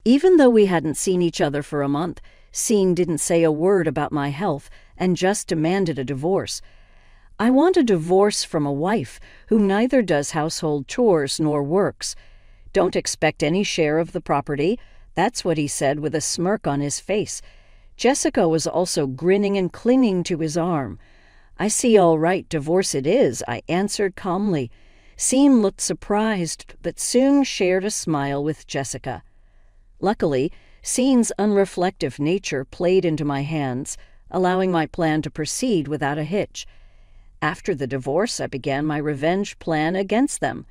Even though we hadn't seen each other for a month, Scene didn't say a word about my health and just demanded a divorce. I want a divorce from a wife who neither does household chores nor works. Don't expect any share of the property. That's what he said with a smirk on his face. Jessica was also grinning and clinging to his arm. I see, all right, divorce it is, I answered calmly. Scene looked surprised, but soon shared a smile with Jessica. Luckily, Scene's unreflective nature played into my hands, allowing my plan to proceed without a hitch. After the divorce, I began my revenge plan against them.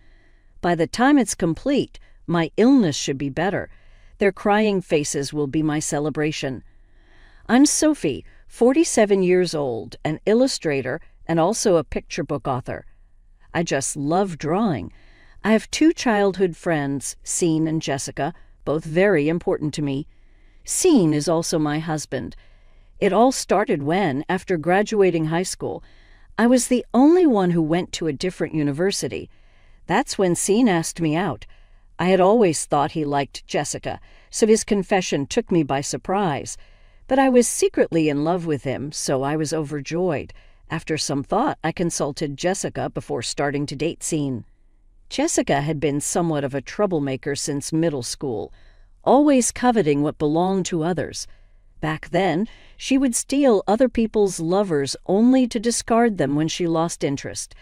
By the time it's complete, my illness should be better. Their crying faces will be my celebration. I'm Sophie, 47 years old, an illustrator and also a picture book author. I just love drawing. I have 2 childhood friends, Scene and Jessica, both very important to me. Scene is also my husband. It all started when, after graduating high school, I was the only one who went to a different university. That's when Scene asked me out. I had always thought he liked Jessica, so his confession took me by surprise. But I was secretly in love with him, so I was overjoyed. After some thought, I consulted Jessica before starting to date Scene. Jessica had been somewhat of a troublemaker since middle school, always coveting what belonged to others. Back then, she would steal other people's lovers only to discard them when she lost interest.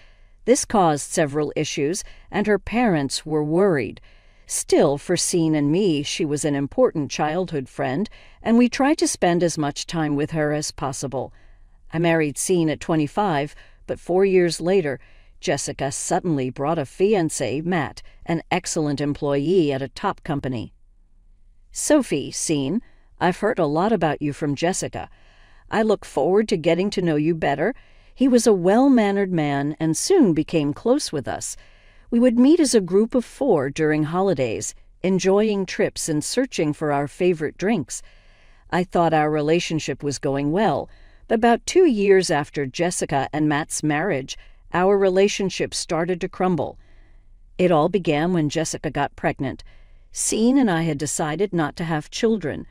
This caused several issues, and her parents were worried. Still, for Scene and me, she was an important childhood friend, and we tried to spend as much time with her as possible. I married Scene at 25, but 4 years later, Jessica suddenly brought a fiancé, Matt, an excellent employee at a top company. Sophie, Scene, I've heard a lot about you from Jessica. I look forward to getting to know you better. He was a well-mannered man and soon became close with us. We would meet as a group of 4 during holidays, enjoying trips and searching for our favorite drinks. I thought our relationship was going well, but about 2 years after Jessica and Matt's marriage, our relationship started to crumble. It all began when Jessica got pregnant. Scene and I had decided not to have children.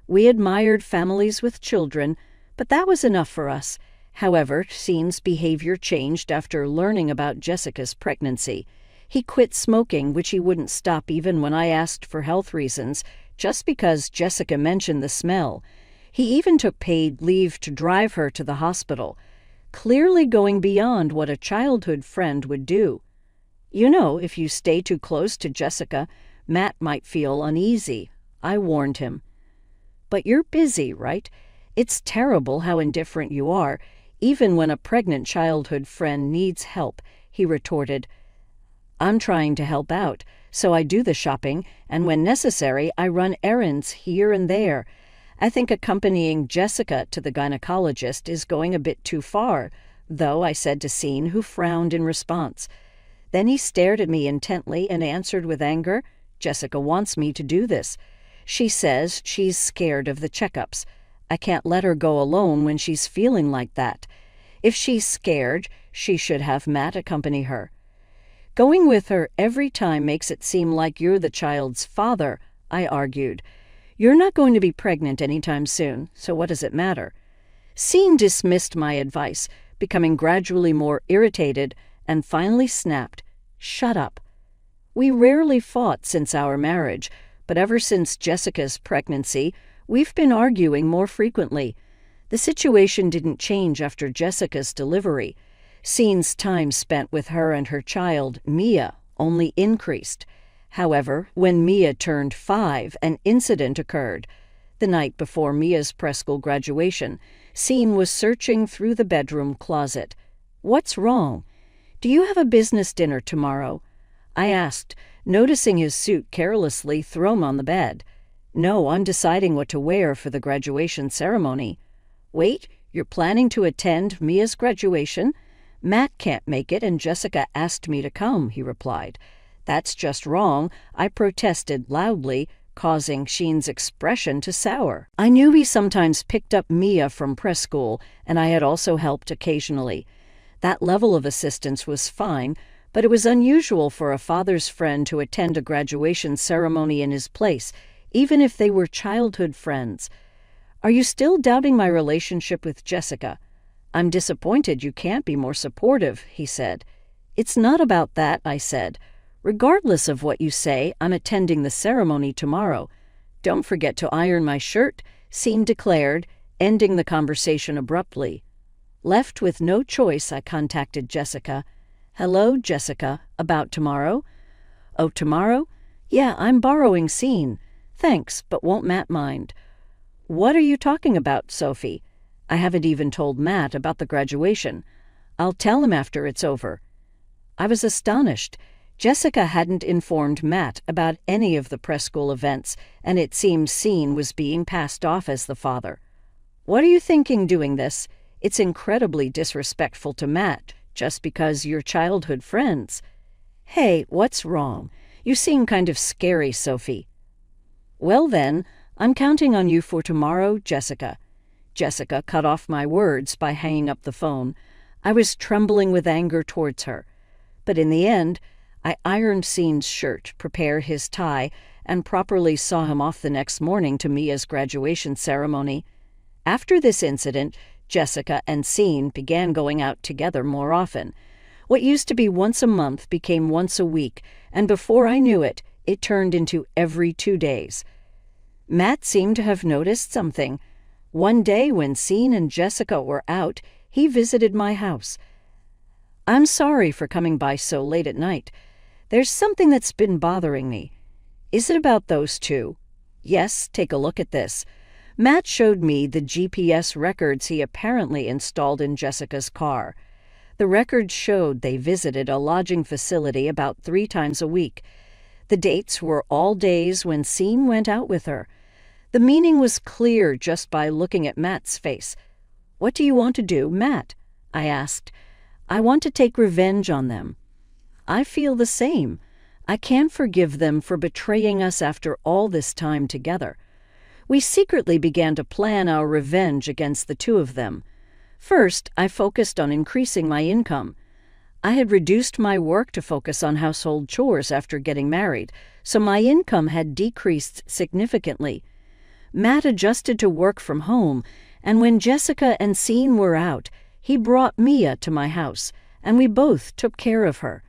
We admired families with children, but that was enough for us. However, Scene's behavior changed after learning about Jessica's pregnancy. He quit smoking, which he wouldn't stop even when I asked for health reasons, just because Jessica mentioned the smell. He even took paid leave to drive her to the hospital, clearly going beyond what a childhood friend would do. You know, if you stay too close to Jessica, Matt might feel uneasy. I warned him. But you're busy, right? It's terrible how indifferent you are, even when a pregnant childhood friend needs help, he retorted. I'm trying to help out, so I do the shopping, and when necessary, I run errands here and there. I think accompanying Jessica to the gynecologist is going a bit too far, though, I said to Scene, who frowned in response. Then he stared at me intently and answered with anger, Jessica wants me to do this. She says she's scared of the checkups. I can't let her go alone when she's feeling like that. If she's scared, she should have Matt accompany her. Going with her every time makes it seem like you're the child's father, I argued. You're not going to be pregnant anytime soon, so what does it matter? Scene dismissed my advice, becoming gradually more irritated, and finally snapped, Shut up. We rarely fought since our marriage, but ever since Jessica's pregnancy, we've been arguing more frequently. The situation didn't change after Jessica's delivery. Scene's time spent with her and her child, Mia, only increased. However, when Mia turned 5, an incident occurred. The night before Mia's preschool graduation, Scene was searching through the bedroom closet. What's wrong? Do you have a business dinner tomorrow? I asked, noticing his suit carelessly thrown on the bed. No, I'm deciding what to wear for the graduation ceremony. Wait, you're planning to attend Mia's graduation? Matt can't make it and Jessica asked me to come, he replied. That's just wrong, I protested loudly, causing Sheen's expression to sour. I knew he sometimes picked up Mia from preschool, and I had also helped occasionally. That level of assistance was fine, but it was unusual for a father's friend to attend a graduation ceremony in his place, even if they were childhood friends. Are you still doubting my relationship with Jessica? I'm disappointed you can't be more supportive, he said. It's not about that, I said. Regardless of what you say, I'm attending the ceremony tomorrow. Don't forget to iron my shirt, Scene declared, ending the conversation abruptly. Left with no choice, I contacted Jessica. Hello, Jessica. About tomorrow? Oh, tomorrow? Yeah, I'm borrowing Scene. Thanks, but won't Matt mind? What are you talking about, Sophie? I haven't even told Matt about the graduation. I'll tell him after it's over. I was astonished. Jessica hadn't informed Matt about any of the press school events, and it seemed Scene was being passed off as the father. What are you thinking doing this? It's incredibly disrespectful to Matt, just because you're childhood friends. Hey, what's wrong? You seem kind of scary, Sophie. Well then, I'm counting on you for tomorrow, Jessica. Jessica cut off my words by hanging up the phone. I was trembling with anger towards her. But in the end, I ironed Scene's shirt, prepared his tie, and properly saw him off the next morning to Mia's graduation ceremony. After this incident, Jessica and Scene began going out together more often. What used to be once a month became once a week, and before I knew it, it turned into every 2 days. Matt seemed to have noticed something. One day when Scene and Jessica were out, he visited my house. I'm sorry for coming by so late at night. There's something that's been bothering me. Is it about those two? Yes, take a look at this. Matt showed me the GPS records he apparently installed in Jessica's car. The records showed they visited a lodging facility about 3 times a week. The dates were all days when Scene went out with her. The meaning was clear just by looking at Matt's face. What do you want to do, Matt? I asked. I want to take revenge on them. I feel the same. I can't forgive them for betraying us after all this time together. We secretly began to plan our revenge against the two of them. First, I focused on increasing my income. I had reduced my work to focus on household chores after getting married, so my income had decreased significantly. Matt adjusted to work from home, and when Jessica and Scene were out, he brought Mia to my house, and we both took care of her.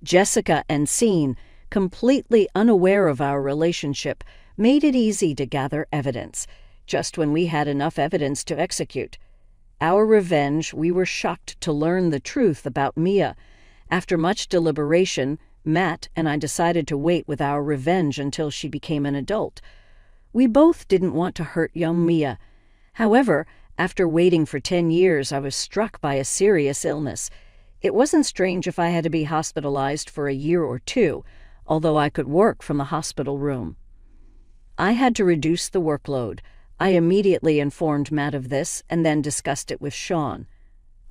Jessica and Scene, completely unaware of our relationship, made it easy to gather evidence, just when we had enough evidence to execute. Our revenge, we were shocked to learn the truth about Mia. After much deliberation, Matt and I decided to wait with our revenge until she became an adult. We both didn't want to hurt young Mia. However, after waiting for 10 years, I was struck by a serious illness. It wasn't strange if I had to be hospitalized for a year or 2, although I could work from the hospital room. I had to reduce the workload. I immediately informed Matt of this and then discussed it with Sean.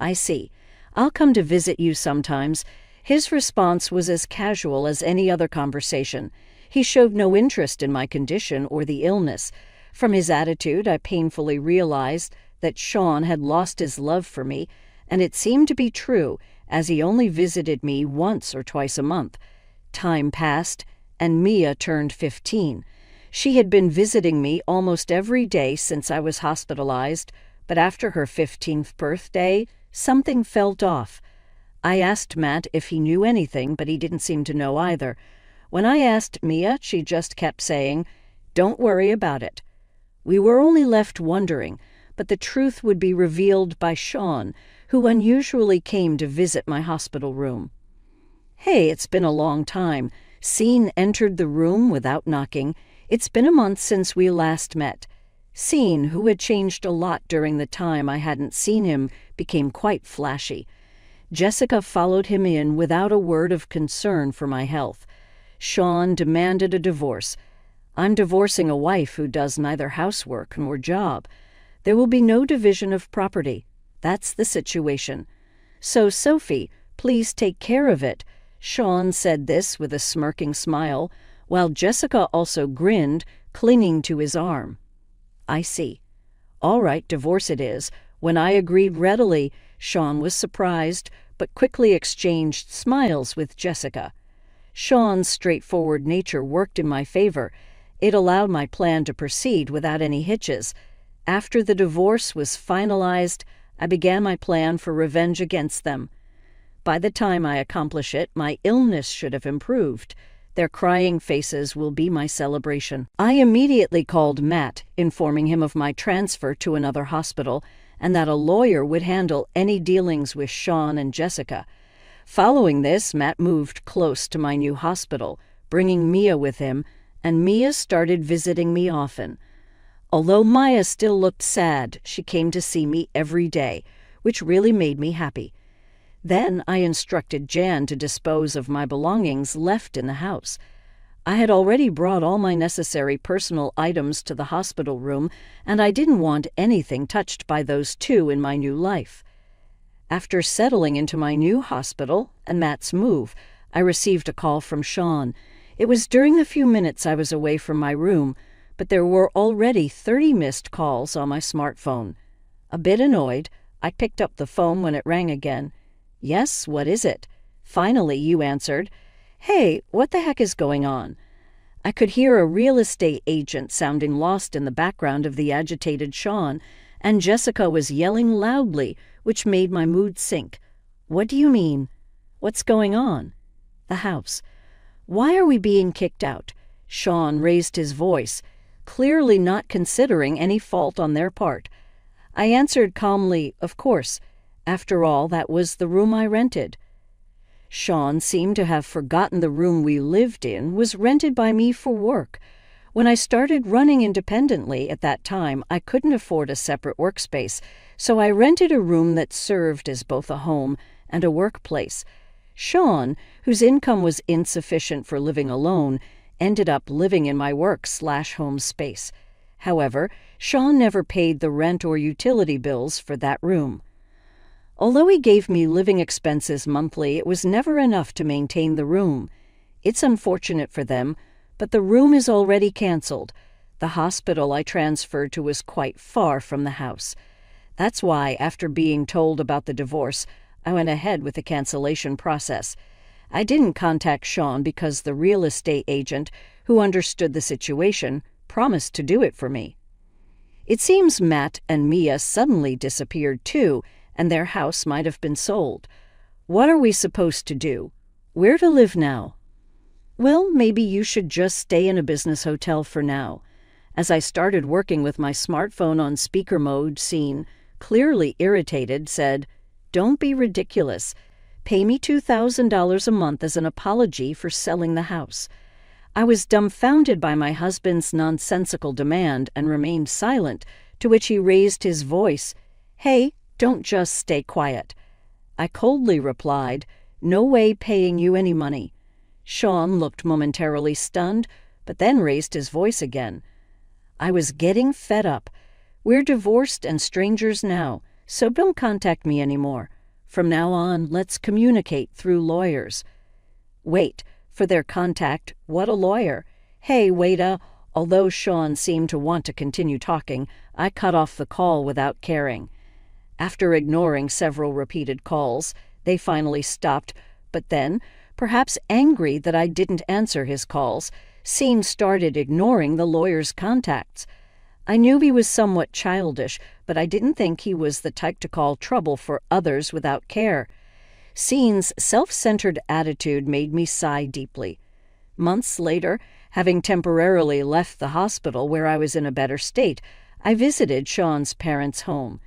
I see. I'll come to visit you sometimes. His response was as casual as any other conversation. He showed no interest in my condition or the illness. From his attitude, I painfully realized that Sean had lost his love for me, and it seemed to be true, as he only visited me once or twice a month. Time passed, and Mia turned 15. She had been visiting me almost every day since I was hospitalized, but after her 15th birthday, something felt off. I asked Matt if he knew anything, but he didn't seem to know either. When I asked Mia, she just kept saying, "Don't worry about it." We were only left wondering, but the truth would be revealed by Sean, who unusually came to visit my hospital room. "Hey, it's been a long time." Scene entered the room without knocking. It's been a month since we last met. Scene, who had changed a lot during the time I hadn't seen him, became quite flashy. Jessica followed him in without a word of concern for my health. Sean demanded a divorce. I'm divorcing a wife who does neither housework nor job. There will be no division of property. That's the situation. So, Sophie, please take care of it. Sean said this with a smirking smile, while Jessica also grinned, clinging to his arm. I see. All right, divorce it is. When I agreed readily, Sean was surprised, but quickly exchanged smiles with Jessica. Sean's straightforward nature worked in my favor. It allowed my plan to proceed without any hitches. After the divorce was finalized, I began my plan for revenge against them. By the time I accomplish it, my illness should have improved. Their crying faces will be my celebration. I immediately called Matt, informing him of my transfer to another hospital and that a lawyer would handle any dealings with Sean and Jessica. Following this, Matt moved close to my new hospital, bringing Mia with him, and Mia started visiting me often. Although Maya still looked sad, she came to see me every day, which really made me happy. Then I instructed Jan to dispose of my belongings left in the house. I had already brought all my necessary personal items to the hospital room, and I didn't want anything touched by those two in my new life. After settling into my new hospital and Matt's move, I received a call from Sean. It was during the few minutes I was away from my room, but there were already 30 missed calls on my smartphone. A bit annoyed, I picked up the phone when it rang again. "Yes, what is it?" "Finally, you answered. Hey, what the heck is going on?" I could hear a real estate agent sounding lost in the background of the agitated Sean, and Jessica was yelling loudly, which made my mood sink. "What do you mean?" "What's going on?" "The house." "Why are we being kicked out?" Sean raised his voice, clearly not considering any fault on their part. I answered calmly, "Of course. After all, that was the room I rented." Sean seemed to have forgotten the room we lived in was rented by me for work. When I started running independently at that time, I couldn't afford a separate workspace, so I rented a room that served as both a home and a workplace. Sean, whose income was insufficient for living alone, ended up living in my work/home space. However, Sean never paid the rent or utility bills for that room. Although he gave me living expenses monthly, it was never enough to maintain the room. It's unfortunate for them, but the room is already canceled. The hospital I transferred to was quite far from the house. That's why, after being told about the divorce, I went ahead with the cancellation process. I didn't contact Sean because the real estate agent, who understood the situation, promised to do it for me. It seems Matt and Mia suddenly disappeared too, and their house might have been sold. What are we supposed to do? Where to live now? Well, maybe you should just stay in a business hotel for now. As I started working with my smartphone on speaker mode, Scene, clearly irritated, said, "Don't be ridiculous. Pay me $2,000 a month as an apology for selling the house." I was dumbfounded by my husband's nonsensical demand and remained silent, to which he raised his voice. "Hey, don't just stay quiet." I coldly replied, "No way paying you any money." Sean looked momentarily stunned, but then raised his voice again. I was getting fed up. "We're divorced and strangers now, so don't contact me anymore. From now on, let's communicate through lawyers." Wait, for their contact, what a lawyer. "Hey, waita." Although Sean seemed to want to continue talking, I cut off the call without caring. After ignoring several repeated calls, they finally stopped, but then, perhaps angry that I didn't answer his calls, Scene started ignoring the lawyer's contacts. I knew he was somewhat childish, but I didn't think he was the type to call trouble for others without care. Scene's self-centered attitude made me sigh deeply. Months later, having temporarily left the hospital where I was in a better state, I visited Sean's parents' home.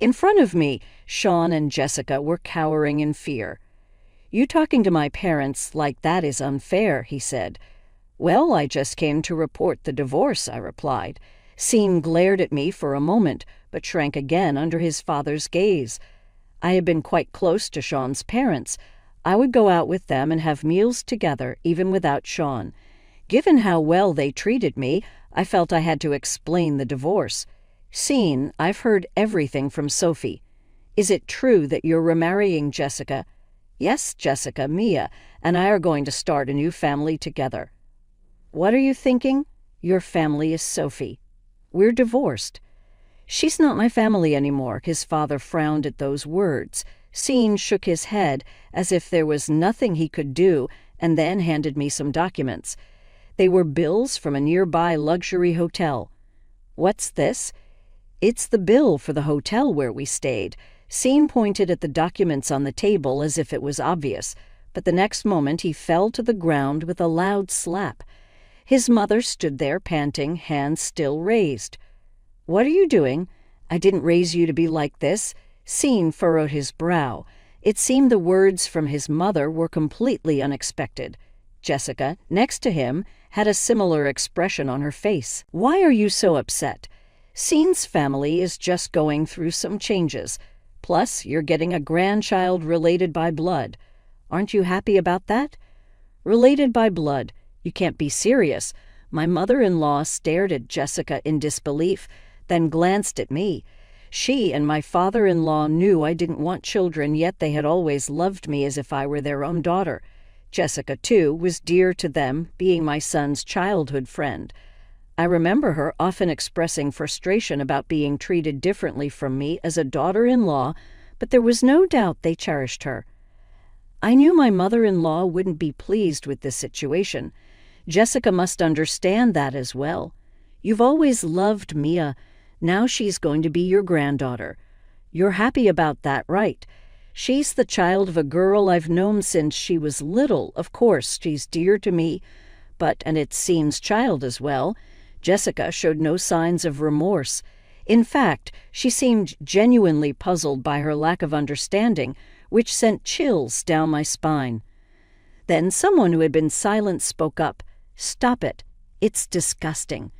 In front of me, Sean and Jessica were cowering in fear. "You talking to my parents like that is unfair," he said. "Well, I just came to report the divorce," I replied. Scene glared at me for a moment, but shrank again under his father's gaze. I had been quite close to Sean's parents. I would go out with them and have meals together, even without Sean. Given how well they treated me, I felt I had to explain the divorce. "Scene, I've heard everything from Sophie. Is it true that you're remarrying Jessica?" "Yes, Jessica, Mia, and I are going to start a new family together." "What are you thinking? Your family is Sophie. We're divorced." "She's not my family anymore." His father frowned at those words. Scene shook his head as if there was nothing he could do, and then handed me some documents. They were bills from a nearby luxury hotel. "What's this?" "It's the bill for the hotel where we stayed." Scene pointed at the documents on the table as if it was obvious, but the next moment he fell to the ground with a loud slap. His mother stood there panting, hands still raised. "What are you doing? I didn't raise you to be like this." Scene furrowed his brow. It seemed the words from his mother were completely unexpected. Jessica, next to him, had a similar expression on her face. "Why are you so upset?" "Scene's family is just going through some changes. Plus, you're getting a grandchild related by blood. Aren't you happy about that?" "Related by blood? You can't be serious." My mother-in-law stared at Jessica in disbelief, then glanced at me. She and my father-in-law knew I didn't want children, yet they had always loved me as if I were their own daughter. Jessica, too, was dear to them, being my son's childhood friend. I remember her often expressing frustration about being treated differently from me as a daughter-in-law, but there was no doubt they cherished her. I knew my mother-in-law wouldn't be pleased with this situation. Jessica must understand that as well. "You've always loved Mia. Now she's going to be your granddaughter. You're happy about that, right? She's the child of a girl I've known since she was little. Of course, she's dear to me, but, and it's Scene's child as well." Jessica showed no signs of remorse. In fact, she seemed genuinely puzzled by her lack of understanding, which sent chills down my spine. Then someone who had been silent spoke up. "Stop it. It's disgusting."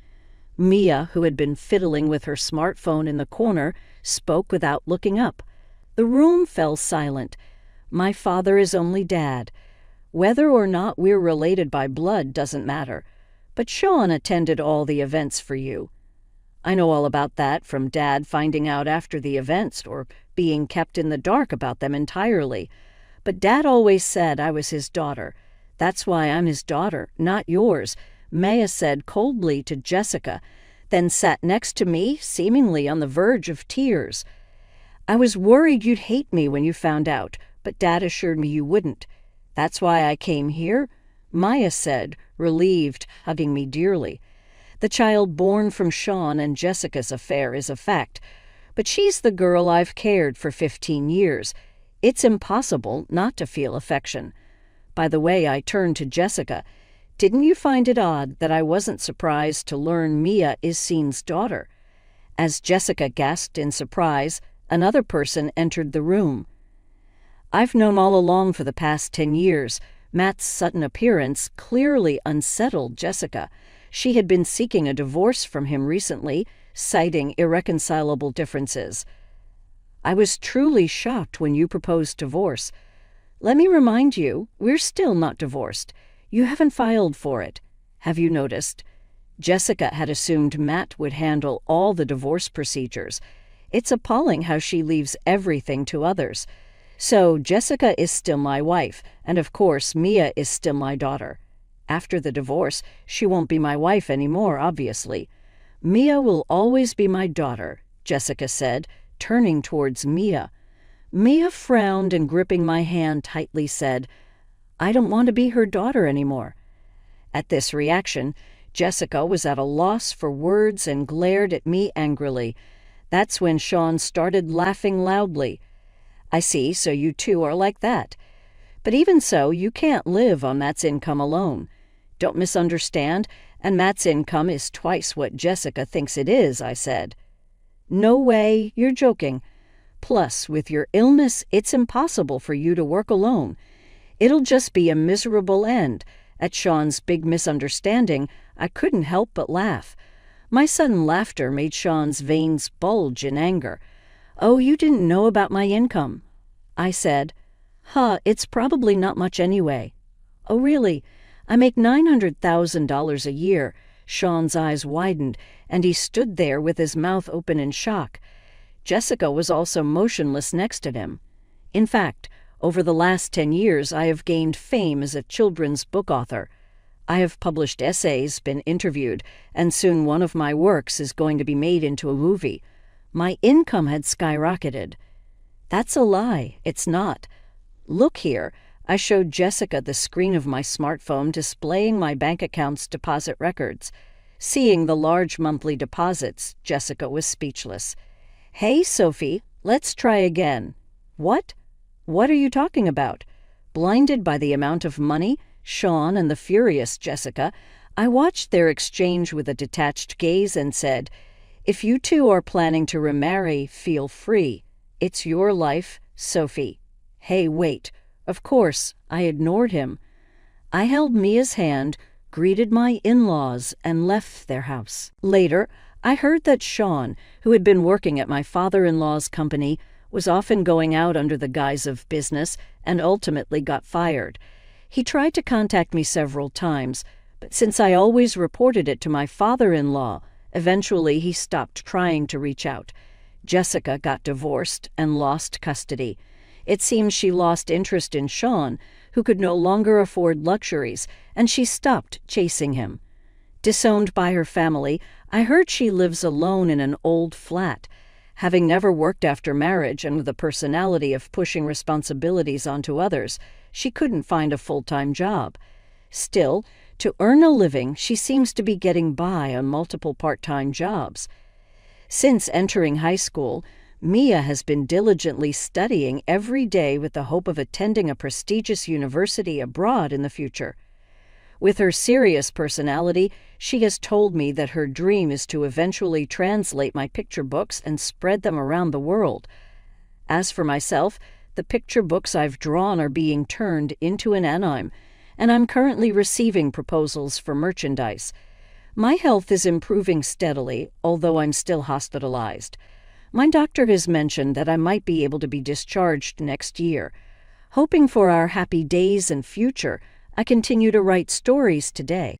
Mia, who had been fiddling with her smartphone in the corner, spoke without looking up. The room fell silent. "My father is only Dad. Whether or not we're related by blood doesn't matter. But Sean attended all the events for you." "I know all about that from Dad finding out after the events or being kept in the dark about them entirely. But Dad always said I was his daughter. That's why I'm his daughter, not yours," Maya said coldly to Jessica, then sat next to me, seemingly on the verge of tears. "I was worried you'd hate me when you found out, but Dad assured me you wouldn't. That's why I came here," Maya said, relieved, hugging me dearly. "The child born from Sean and Jessica's affair is a fact, but she's the girl I've cared for 15 years. It's impossible not to feel affection." By the way, I turned to Jessica. "Didn't you find it odd that I wasn't surprised to learn Mia is Scene's daughter?" As Jessica gasped in surprise, another person entered the room. "I've known all along for the past 10 years. Matt's sudden appearance clearly unsettled Jessica. She had been seeking a divorce from him recently, citing irreconcilable differences. "I was truly shocked when you proposed divorce. Let me remind you, we're still not divorced. You haven't filed for it. Have you noticed?" Jessica had assumed Matt would handle all the divorce procedures. It's appalling how she leaves everything to others. So Jessica is still my wife, and of course Mia is still my daughter. After the divorce, she won't be my wife anymore, obviously. "Mia will always be my daughter," Jessica said, turning towards Mia. Mia frowned and, gripping my hand tightly, said, "I don't want to be her daughter anymore." At this reaction, Jessica was at a loss for words and glared at me angrily. That's when Sean started laughing loudly. "I see, so you two are like that. But even so, you can't live on Matt's income alone. Don't misunderstand, and Matt's income is twice what Jessica thinks it is," I said. "No way, you're joking. Plus, with your illness, it's impossible for you to work alone. It'll just be a miserable end." At Sean's big misunderstanding, I couldn't help but laugh. My sudden laughter made Sean's veins bulge in anger. "Oh, you didn't know about my income." I said, It's probably not much anyway." "Oh, really? I make $900,000 a year." Sean's eyes widened, and he stood there with his mouth open in shock. Jessica was also motionless next to him. "In fact, over the last 10 years, I have gained fame as a children's book author. I have published essays, been interviewed, and soon one of my works is going to be made into a movie. My income had skyrocketed." "That's a lie. It's not. Look here." I showed Jessica the screen of my smartphone displaying my bank account's deposit records. Seeing the large monthly deposits, Jessica was speechless. "Hey, Sophie, let's try again." "What? What are you talking about?" Blinded by the amount of money, Sean and the furious Jessica, I watched their exchange with a detached gaze and said, "If you two are planning to remarry, feel free. It's your life, Sophie." "Hey, wait." Of course, I ignored him. I held Mia's hand, greeted my in-laws, and left their house. Later, I heard that Sean, who had been working at my father-in-law's company, was often going out under the guise of business and ultimately got fired. He tried to contact me several times, but since I always reported it to my father-in-law, eventually he stopped trying to reach out. Jessica got divorced and lost custody. It seems she lost interest in Sean, who could no longer afford luxuries, and she stopped chasing him. Disowned by her family, I heard she lives alone in an old flat. Having never worked after marriage and with a personality of pushing responsibilities onto others, she couldn't find a full-time job. Still, to earn a living, she seems to be getting by on multiple part-time jobs. Since entering high school, Mia has been diligently studying every day with the hope of attending a prestigious university abroad in the future. With her serious personality, she has told me that her dream is to eventually translate my picture books and spread them around the world. As for myself, the picture books I've drawn are being turned into an anime, and I'm currently receiving proposals for merchandise. My health is improving steadily, although I'm still hospitalized. My doctor has mentioned that I might be able to be discharged next year. Hoping for our happy days and future, I continue to write stories today.